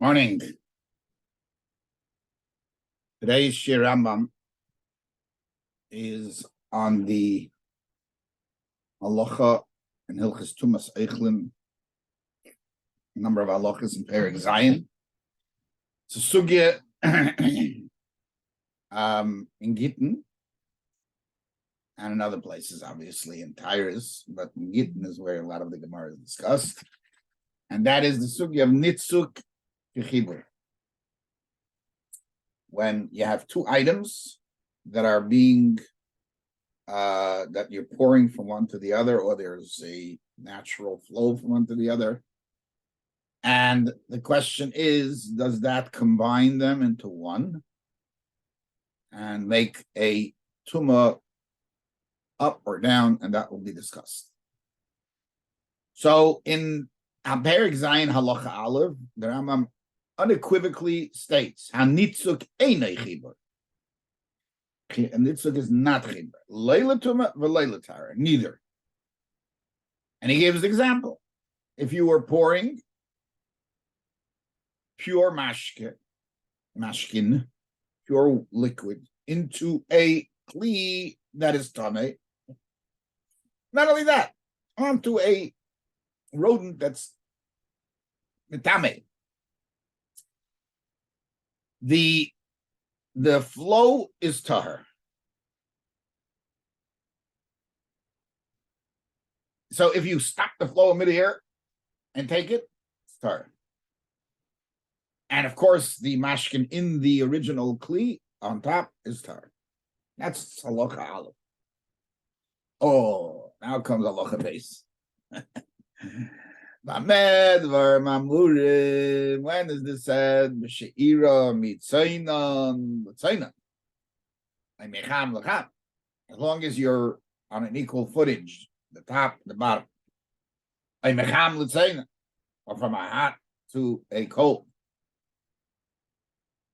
Morning. Today's Shiur Rambam is on the Halacha and Hilchas Tumas Eichlin, number of halachas in Perlstein. It's a sugya in Gittin and in other places, obviously in Tyrus, but in Gittin is where a lot of the Gemara is discussed, and that is the sugya of Nitzuk Kechibur. When you have two items that are being that you're pouring from one to the other, or there's a natural flow from one to the other, and the question is, does that combine them into one and make a tumah up or down? And that will be discussed. So in Perek Zayin Halacha Aleph, the Rambam unequivocally states, "Hanitzuk einay chibur." Nitzuk is not chibur. Leila tuma v'leila tara, neither. And he gives the example: if you were pouring pure mashkin, pure liquid, into a kli that is tamei, not only that, onto a rodent that's tamei, the flow is tahar. So if you stop the flow in midair and take it, it's tahar. And of course, the mashkin in the original kli on top is tahar. That's halacha aleph. Oh, now comes halacha base. When is this said? As long as you're on an equal footage, the top, the bottom. Or from a hot to a cold.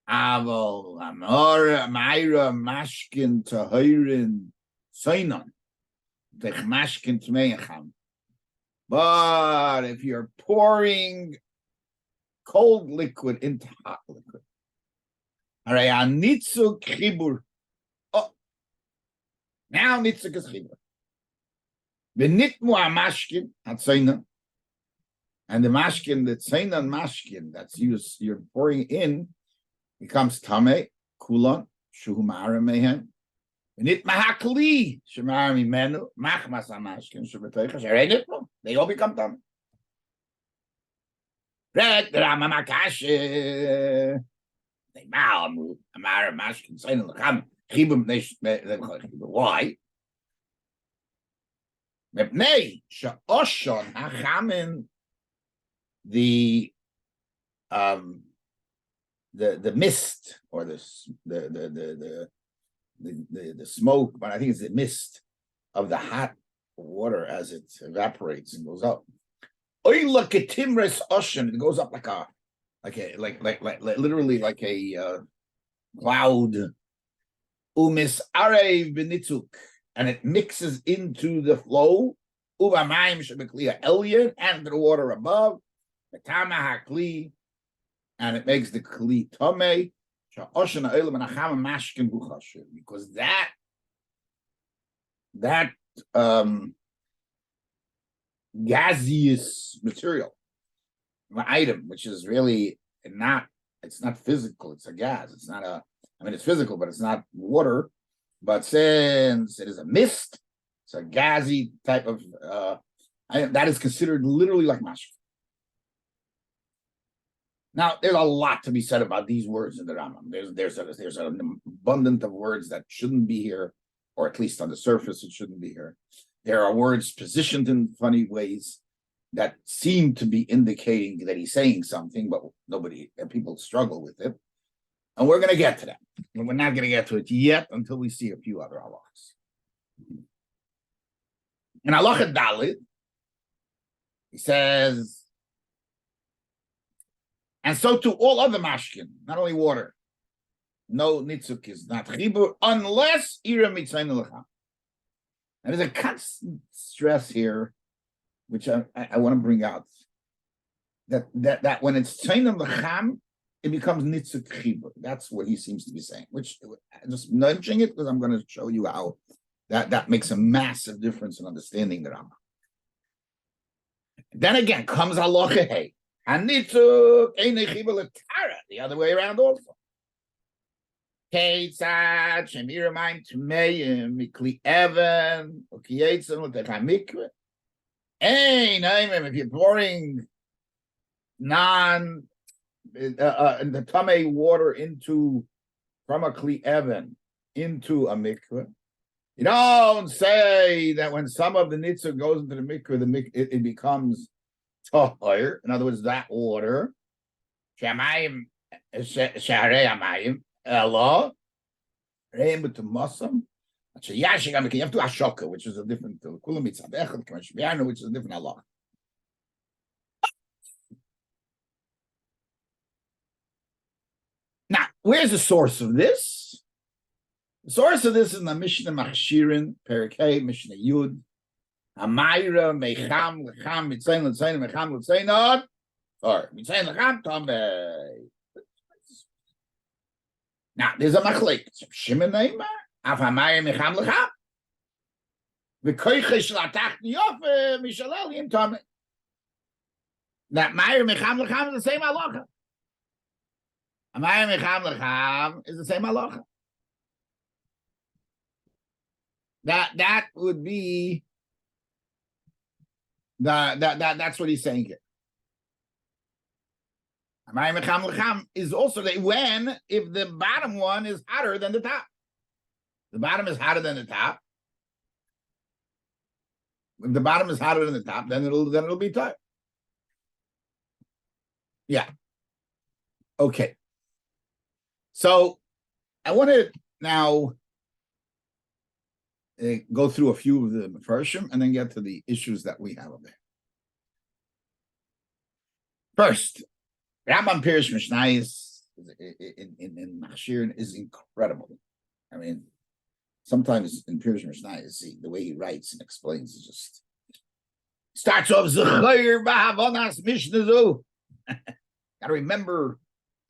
Mashkin tahirin seinon. Mashkin tmeicham. But if you're pouring cold liquid into hot liquid, all right, nitzuk chibur. Oh, now nitzuk is chibur. V'nitmu mashkin atzayna, and the mashkin, the tzayna mashkin that's used, you're pouring in, becomes tamei kulon shuhu ma'ara mehen. They all become dumb. Why? The mist or the smoke, but I think it's the mist of the hot water as it evaporates and goes up. It goes up like literally like a cloud. And it mixes into the flow. And the water above. And it makes the kli tamei. Because that gaseous material, item, which is really it's not physical, it's a gas. It's not it's physical, but it's not water. But since it is a mist, it's a gassy type of that is considered literally like mashkin. Now, there's a lot to be said about these words in the Rambam. There's an abundance of words that shouldn't be here, or at least on the surface, it shouldn't be here. There are words positioned in funny ways that seem to be indicating that he's saying something, but people struggle with it. And we're going to get to that. And we're not going to get to it yet until we see a few other halachas. In halacha Dalit, he says, and so to all other mashkin, not only water. No nitzuk is not chibur unless ira mitzayin lecha. And there's a constant stress here, which I want to bring out. that when it's Tzainam L'cham, it becomes Nitzuk Chibur. That's what he seems to be saying, which just nudging it because I'm going to show you how that makes a massive difference in understanding the Rambam. Then again, comes Halacha Hey. And Nitzuk Einei Chibur L'Tara, the other way around also. Keitzad Shemiramayim Tmeim Mikli Even Ukietzim L'Techam Mikveh. If you're pouring the Tamei water from a Kli Even into a mikveh, you don't say that when some of the nitzah goes into the mikveh, it becomes tahor. In other words, that water, shamayim sharei amayim elo reim b'tumasam. You have to ashoka, which is a different which is a different halacha. Now, where's the source of this? The source of this is in the Mishnah Machshirin, Perokim, Mishnah IYUN, Amayra, Mecham, Lecham, Mitzayin, Letzayin, Mecham, Letzayin, or Mitzayin, Lecham, Tomei. Now, there's a machlek. Shimon Neymar. Af hamayim mecham lecham. V'koiche shlatach niyof mishalel yim tamei. That mayim mecham lecham is the same halacha. Hamayim mecham lecham is the same halacha. That would be that's what he's saying here. Hamayim mecham lecham is also if the bottom one is hotter than the top. The bottom is hotter than the top. If the bottom is hotter than the top, then it'll be tight. Yeah. Okay. So I want to now go through a few of the Pershim and then get to the issues that we have over there. First, Rambam Pirish Mishnayis in Machshirin is incredible. I mean, sometimes in Pirish Mishnayis, the way he writes and explains is just starts off Zechayir Ba'avonas Mishnah. Gotta remember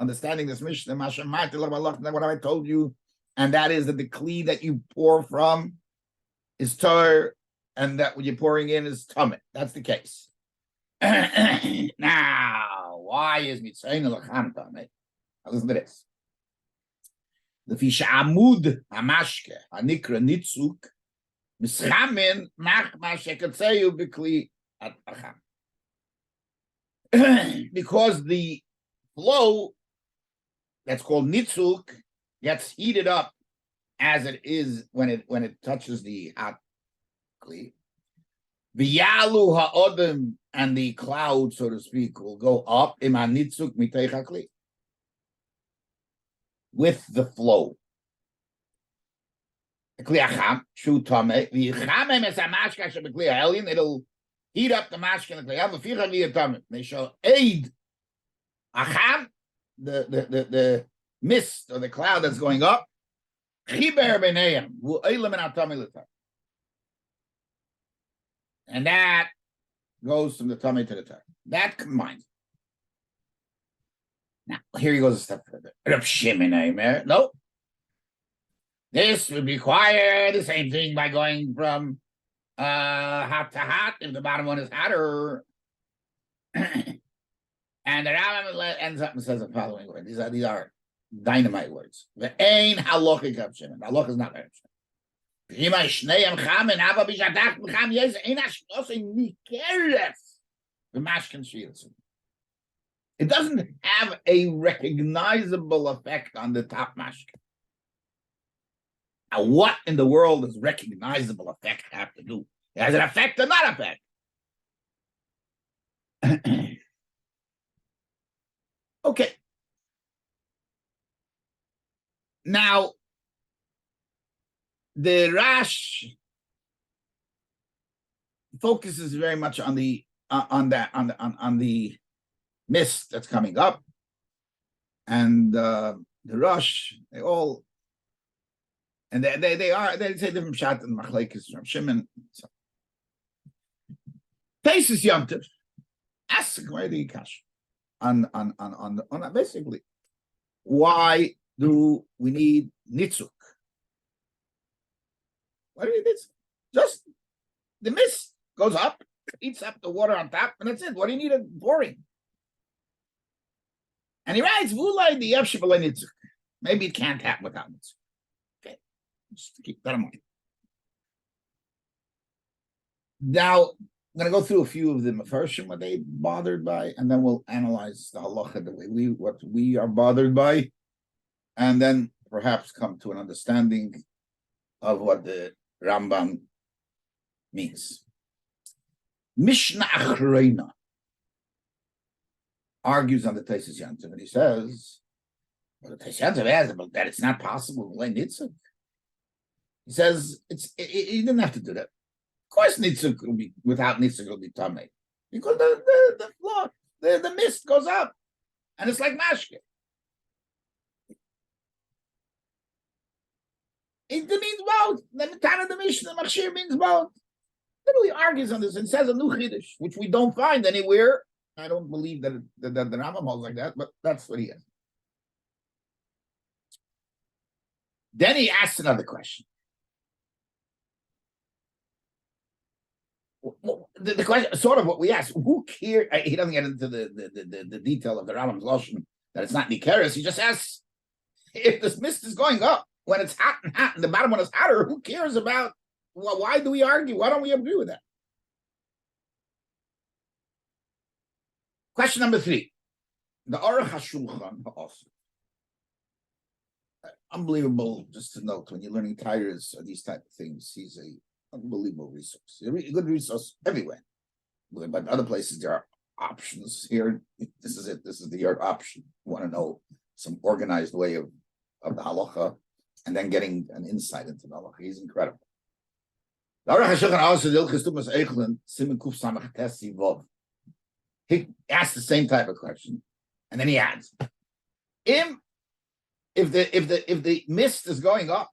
understanding this Mishnah, what have I told you? And that is that the Kli that you pour from is tar, and that what you're pouring in is tummy. That's the case. Now, why is Mitzayin L'Cham Tamei? Listen to this. The Fisha Amud Hamashke Hanikra Nitzuk Mischamin Mach Mashekatzeyu B'Kli At Acham. Because the flow that's called nitzuk gets heated up as it is when it touches the hot kli. The yalu ha'odem and the cloud, so to speak, will go up iman nitzuk mitei kli with the flow. It'll heat up the mashkin. They shall aid acham, the mist or the cloud that's going up. And that goes from the tummy to the tongue. That combines. Now, here he goes a step further. No. This would require the same thing by going from hot to hot if the bottom one is hotter. And the Rambam ends up and says the following word. These are dynamite words. The ain halachic Shimon. Halacha is not very it doesn't have a recognizable effect on the top mashkin. Now, what in the world does recognizable effect have to do? Has an effect or not effect? Okay. Now, the Rash focuses very much on the mist that's coming up, and the Rash they say different shot and machlekes from Shimon. So, Taisus Yom Tov. Ask where the Yikash. on basically why do we need nitzuk? What do you need? Just the mist goes up, eats up the water on top, and that's it. What do you need a boring? And he writes, "Vulai the yevshibale nitzuk." Maybe it can't happen without nitzuk. Okay, just keep that in mind. Now, I'm going to go through a few of the Mefarshim, what they bothered by, and then we'll analyze the halacha the way what we are bothered by, and then perhaps come to an understanding of what the Rambam means. Mishnah Achreina argues on the Teisus Yantiv, and he says, well, the Teisus Yantiv has that it's not possible to lay nitzuk. He says he didn't have to do that. Of course, nitzuk will be without nitzuk will be tamei, because the floor, the mist goes up, and it's like mashke. It means both. The time of the Mishnah, machshir means both. Literally argues on this and says a new chiddush, which we don't find anywhere. I don't believe that the Rambam holds like that, but that's what he is. Then he asks another question. The question, sort of what we asked, who cares? He doesn't get into the detail of the Rambam's loshon that it's not nikeres. He just asks if this mist is going up when it's hot and the bottom one is hotter. Who cares about? Well, why do we argue? Why don't we agree with that? Question number 3. The Aruch HaShulchan also. Unbelievable, just to note, when you're learning tires or these type of things, he's a unbelievable resource. A good resource everywhere. But other places, there are options. Here, this is it. This is your option. You want to know some organized way of the halacha, and then getting an insight into the halacha. He's incredible. He asks the same type of question, and then he adds, if the mist is going up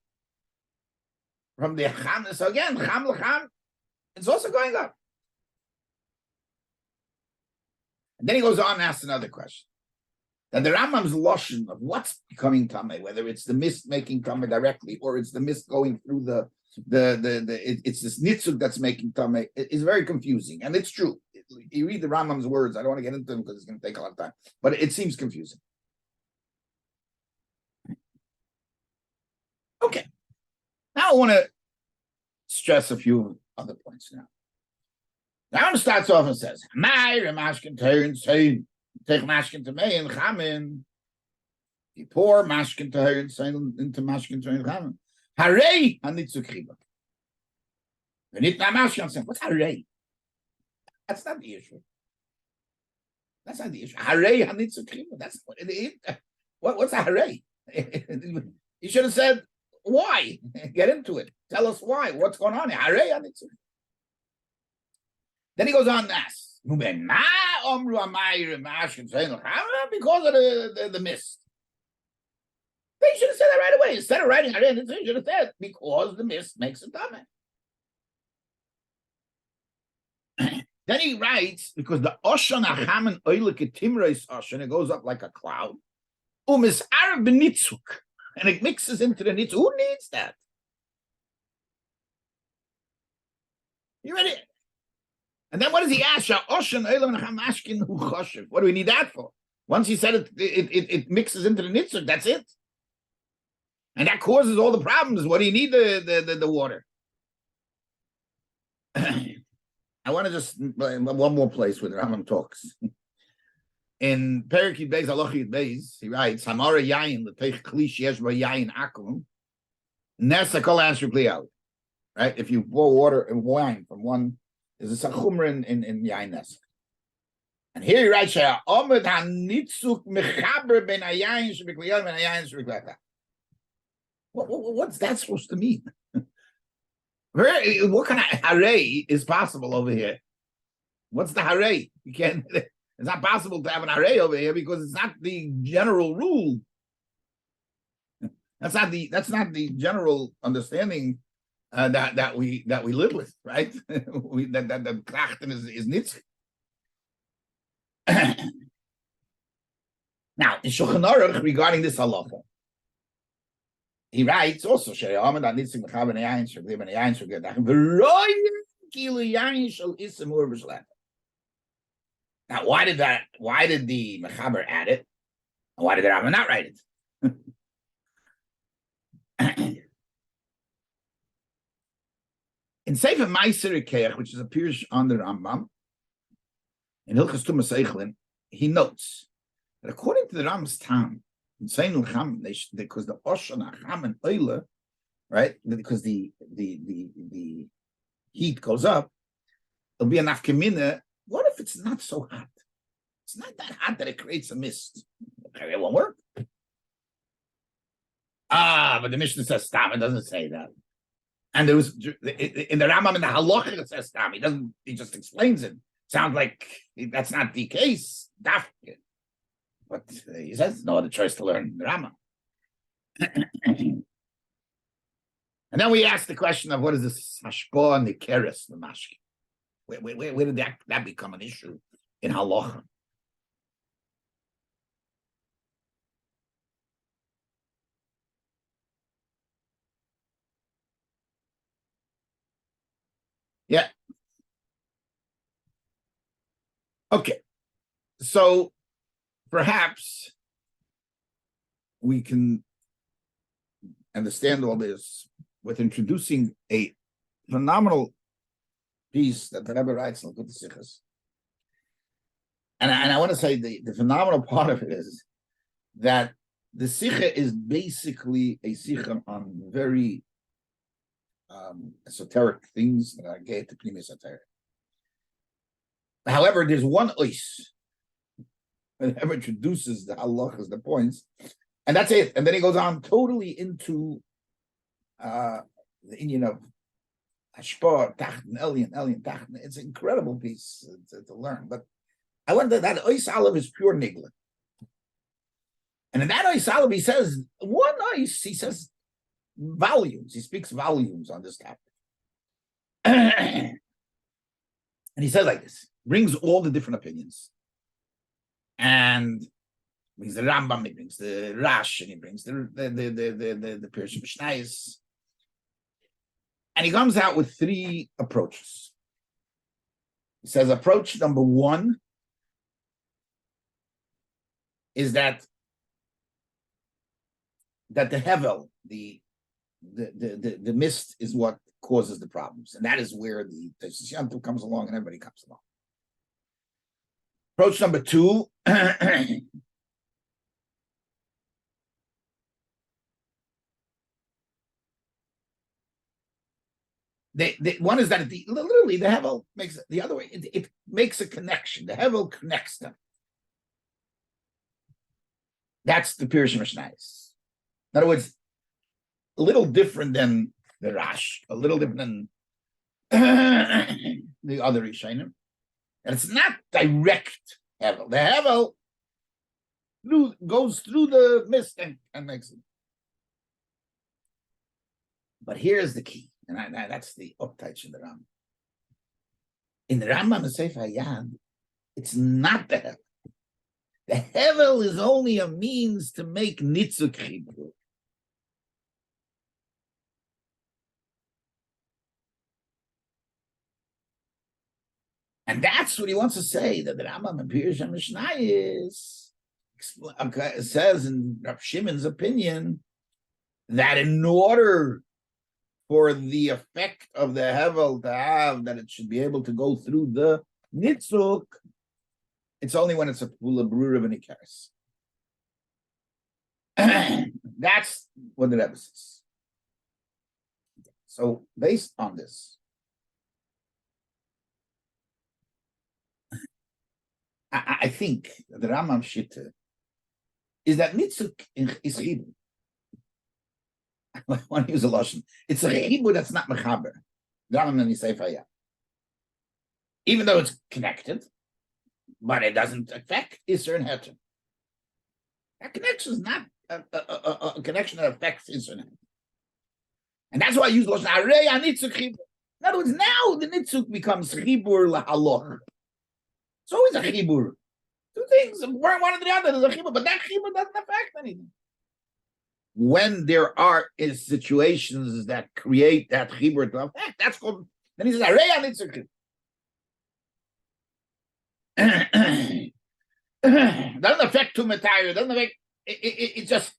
from the cham, so again, cham l'cham, it's also going up. And then he goes on and asks another question. That the Rambam's loshon of what's becoming tamei, whether it's the mist making tamei directly or it's the mist going through it's this nitzuk that's making tamei, is very confusing, and it's true. You read the Rambam's words. I don't want to get into them because it's going to take a lot of time, but it seems confusing. Okay, now I want to stress a few other points. Now Rambam starts off and says, "My remashkin terin say take mashkin to me and chamin. You pour mashkin terin say into mashkin terin chamin. Harei hanitzuk chiba. V'nit na mashkin say what's harei? That's not the issue. That's not the issue. Harei hanitzuk chiba. That's what it is. What's a harei? You should have said why. Get into it. Tell us why. What's going on here? Harei hanitzuk. Then he goes on to ask, because of the mist. They should have said that right away. Instead of writing it, they should have said, because the mist makes it dumb. Then he writes, because the Oshan Achaman Oilike Timreis Oshan, it goes up like a cloud. And it mixes into the nitzuk. Who needs that? You ready? And then what does he ask? What do we need that for? Once he said it mixes into the nitzuk, that's it. And that causes all the problems. What do you need the water? I want to just one more place where the Rambam talks. In Perokim Beis Halacha Beis, he writes, "Hamara yayin l'teich kli sheyesh bo yayin akum nesa kol asher kli out." Right? If you pour water and wine from one, there's a chumra in yayin nesa. And here he writes, "Omed hanitzuk mechaber ben hayayin shebekliyot ben hayayin shebekliyot." What's that supposed to mean? What kind of harei is possible over here? What's the harei? You can't. It's not possible to have an harei over here because it's not the general rule. That's not the general understanding that we live with, right? that the krachten is nitzvah. Now, in Shulchan Aruch, regarding this halacha, he writes also, now, why did the Mechaber add it? And why did the Rambam not write it? In Sefer Meiser Keach, which appears on the Rambam, in Hilchas Tumas Eichlin, he notes that according to the Rambam's Tam, in saying because the Oshana Cham and Oile, right? Because the heat goes up, it'll be an afkemina. What if it's not so hot? It's not that hot that it creates a mist. Okay, it won't work. But the Mishnah says Tam. It doesn't say that. And there was in the Rambam in the Halacha it says Tam. He just explains it. Sounds like that's not the case. But he says no other choice to learn the Rambam. And then we ask the question of what is this hashpah and the keres, the mashki? Where did that become an issue in Halacha? Yeah. Okay. So perhaps we can understand all this with introducing a phenomenal piece that the Rabbi writes in Likutei Sichos. And I want to say the phenomenal part of it is that the Sikha is basically a Sikha on very esoteric things that are gay to Pnimi esoteric. However, there's one ois that ever introduces the halachas, the points, and that's it. And then he goes on totally into the Indian of Hashpah, Tachten, Elyon, Tachten. It's an incredible piece to learn. But I wonder that ois aleph is pure nigla. And in that ois aleph, he says one ois. He says volumes. He speaks volumes on this topic. And he says like this, brings all the different opinions. And brings the Rambam, he brings the Rash, and he brings the Pershim Mishnayos. And he comes out with three approaches. He says approach number one is that the hevel, the mist is what causes the problems. And that is where the Shantu comes along and everybody comes along. Approach number two one is that literally the Hevel makes it the other way. It makes a connection. The Hevel connects them. That's the Pirush Mishnayos. In other words, a little different than the Rash, a little different than the other Rishonim. And it's not direct Hevel. The Hevel goes through the mist and makes it. But here's the key. And that's the uptight in the Rambam. In the Rambam and Sefer IYUN, it's not the Hevel. The Hevel is only a means to make nitzuk chibur. And that's what he wants to say, that the Rambam and Pirush Mishnayos says in Rav Shimon's opinion that in order for the effect of the Hevel to have, that it should be able to go through the nitzuk, it's only when it's a pula brura v'nikeres. That's what the Rebbe says. So based on this, I think the Rambam Shitta is that nitzuk is chibur. I want to use a lashon. It's a chibur that's not mechaber. Rambam and Sefer IYUN. Even though it's connected, but it doesn't affect Isser and Heter. That connection is not a connection that affects Isser and Heter. And that's why I use lashon arei nitzuk chibur. In other words, now the nitzuk becomes chibur lahaloch. It's always a chibur. Two things, one or the other. There's a chibur, but that chibur doesn't affect anything. When there are situations that create that chibur to affect, that's called. Then he says, "Areya nitzuk." Doesn't affect two material. Doesn't affect. It's just.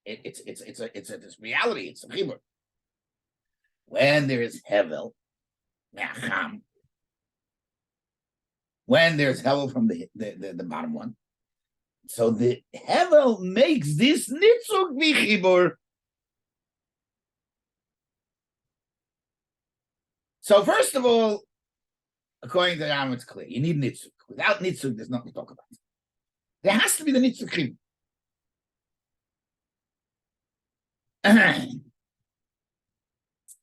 It's this reality. It's a chibur. When there is hevel, me'acham. When there's hevel from the bottom one, so the hevel makes this nitzuk v'chibur. So first of all, according to the Rambam, it's clear you need nitzuk. Without nitzuk, there's nothing to talk about. There has to be the nitzuk chibur.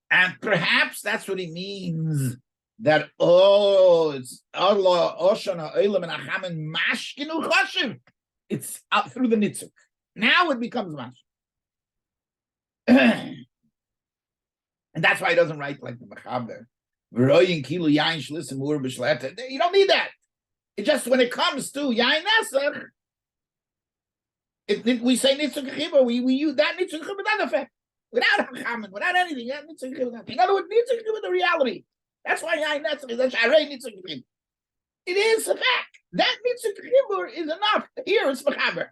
And perhaps that's what he means. That it's Allah Oshana Olam and Achamen Mashkinu Chashiv. It's up through the nitzuk. Now it becomes mash. And that's why he doesn't write like the Mechaber. You don't need that. It just when it comes to Yain Neser, we say nitzuk chibur. We use that nitzuk chibur that effect without Achamen, without anything. That nitzuk chibur. In other words, nitzuk chibur the reality. That's why Yain Neser. That's Sharei nitzuk chibur. It is a fact. That nitzuk chibur is enough. Here it's Mechaber.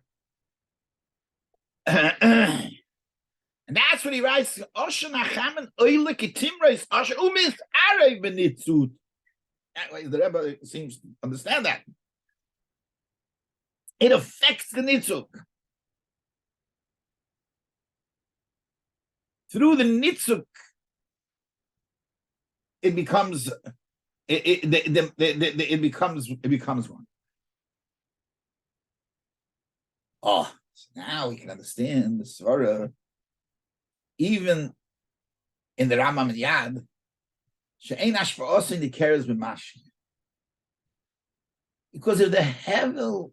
And that's what he writes. Oshan Achamen oile kitimreis Oshan umis arei benitzut. That way the Rebbe seems to understand that. It affects the nitzuk. Through the nitzuk, it becomes it becomes one. Oh, so now we can understand the svara. Even in the Rambam Yad, she'ein hashpa'os in the keres b'mashi. Because if the hevel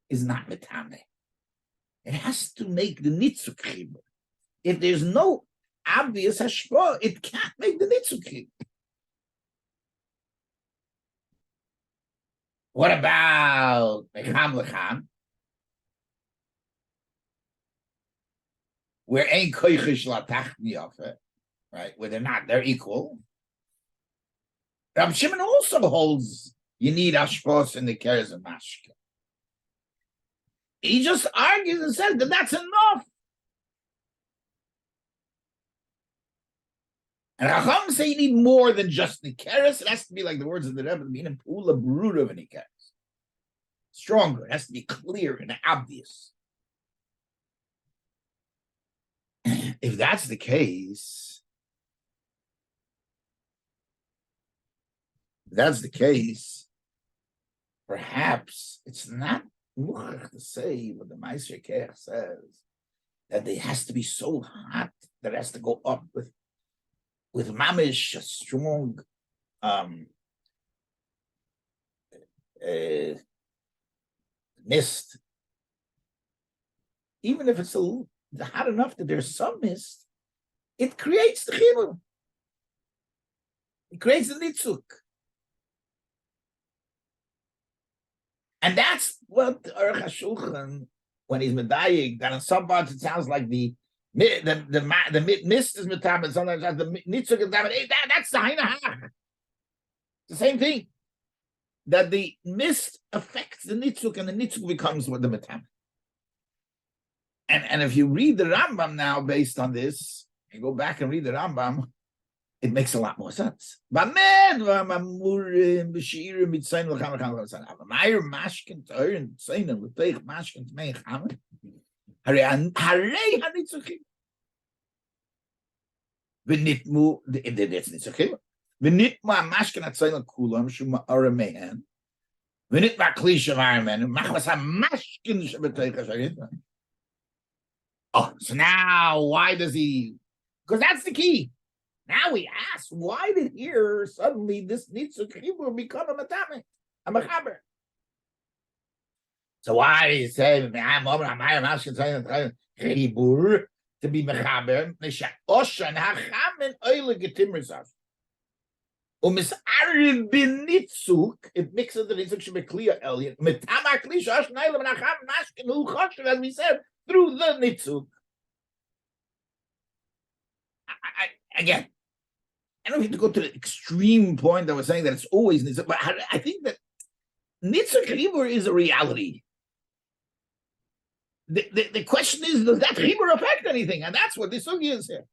is not metame, it has to make the nitzuk chibur. If there's no obvious hashpa'ah, it can't make the nitzuk chibur. What about mecham lecham? Where ain't koichish latachni of it, right? Where they're equal. Rabbi Shimon also holds you need ashpos in the keres and mashke. He just argues and says that that's enough. And Chacham say you need more than just the keres. It has to be like the words of the Rebbe, meaning pula bruda of any keres. Stronger. It has to be clear and obvious. If that's the case, perhaps it's not much to say what the Meister Kech says, that it has to be so hot that it has to go up with mamish, a strong mist. Even if it's hot enough that there's some mist, it creates the chibur. It creates the nitzuk. And that's what Aruch HaShulchan, when he's medayik, that in some parts it sounds like the mist is metam, and sometimes the nitzuk is metam. That's the hainahach. The same thing. That the mist affects the nitzuk, and the nitzuk becomes what the metam. And if you read the Rambam now based on this, you go back and read the Rambam, it makes a lot more sense. Oh, so now why does he? Because that's the key. Now we ask, why did here suddenly this nitzuk chibur become a matame, a mechaber? So why did he say chibur to be mechaber? Umisaril bin nitzuk, it mixes the nitzuk shebekliya elyon. Metama kli shash nailam nacham mashkinu choshev, as we said, through the nitzuk. Again, I don't have to go to the extreme point that was saying that it's always nitzuk, but I think that nitzuk chibur is a reality. The question is, does that chibur affect anything? And that's what the sugi is here.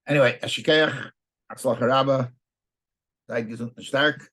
Anyway, Ashikeach, Atzlach Rabba, sei gesund und stark.